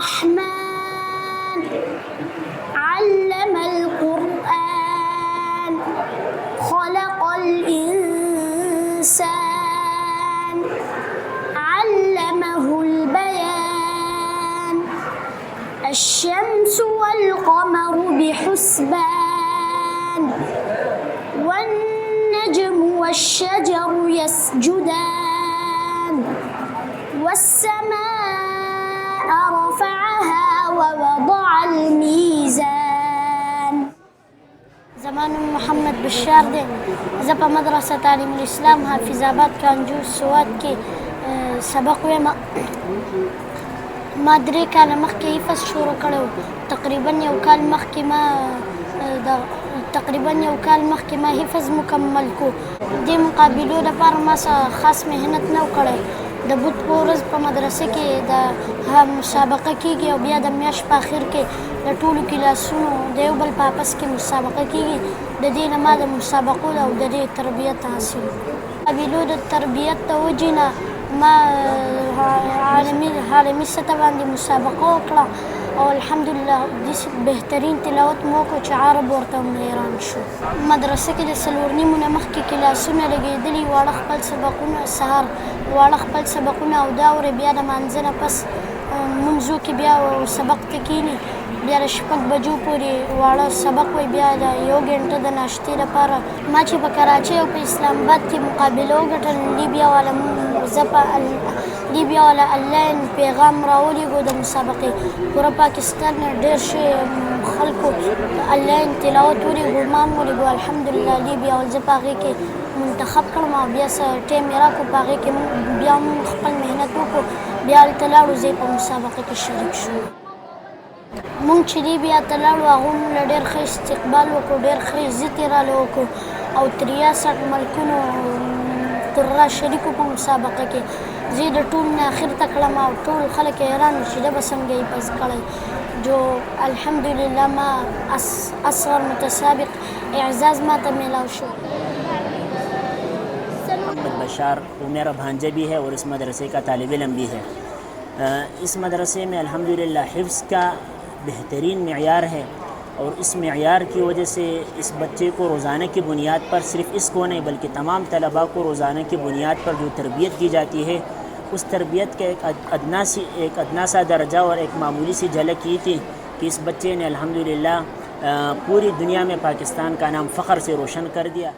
الرحمن علم القرآن خلق الإنسان علمه البيان الشمس والقمر بحسبان والنجم والشجر يسجدان والسماء رفعها ووضع الميزان. زمان محمد بشار دے زپا مدرسہ تعلیم الاسلام حافظ آباد کانجور سوات کے سبق ویما ما درې کاله مخکې حفظ شروع کړی و. تقریبا یو کال مخکې ما حفظ مکمل کو. دې مقابلو لپاره ما څه خاص محنت نه و کړی. د بود په ورځ په مدرسه کې د مسابقه کېږي او بیا د میاشت په اخر کې د ټولو کلاسونو د یو بل په آپس کې مسابقه کېږي. د دې نه ما د مسابقو او د دې تربیت حاصل. مقابلو د تربیت د وجې نه ما عالمي سطح باندې مسابقه وکړه او الحمدلله داسې بهترین تلاوت مو وکړو چې عرب ورته هم حیران شو. مدرسه کې د 4 نیمو نه مخکې کلاسونه لګېدلي، واړه خپل سبقونه سهار واړه خپل سبقونه او دا ورې بیا د مانځه نه پس منځو کې بیا سبق ته کښېني، بیا د 6 بجو پورې واړه سبق وی، بیا د 1 غنټه د ناشتې لپاره. ما چې په کراچۍ او په اسلام آباد کې مقابله وګټل، لیبیا والا آنلاین پیغام راولېږو د مسابقې. پوره پاکستان نه ډېر شي خلکو آنلاین تلاوت ولېږو، ما هم ولېږو الحمدلله لیبیا ول. زه په هغې کې منتخب کړم او بیا څه ټایم یې راکړو، په هغې کې بیا هم خپل محنت وکړو، بیا هلته لاړو، زه په مسابقه کې شریک شو. مونږ چې لیبیا ته لاړو هغو مونږ له ډېر ښه استقبال وکړو، ډېر ښه عزت یې راله وکړو او 63 ملکونو تر را شریکو په مسابقه کې. زه د ټول نه اخر ته کړم او ټول خلک حیران وو چې ده به څنګه حفظ کړی. جو الحمدلله ما اصغر متسابق اعزاز ما ته میلاو شو. محمد بشار वो मेरा भांजा भी है और इस मदरसे का तालिब इल्म भी है। इस मदरसे में अल्हम्दुलिल्लाह हिफ्ज़ का बेहतरीन मेयार है और इस मेयार की वजह से इस बच्चे को रोज़ाना की बुनियाद पर, सिर्फ़ इसको नहीं बल्कि तमाम तलबा को रोज़ाना की बुनियाद पर जो तरबियत की जाती है, उस तरबियत का एक अदना सा दर्जा और एक मामूली सी झलक की थी कि इस बच्चे ने अल्हम्दुलिल्लाह पूरी दुनिया में पाकिस्तान का नाम फ़ख्र से रोशन कर दिया।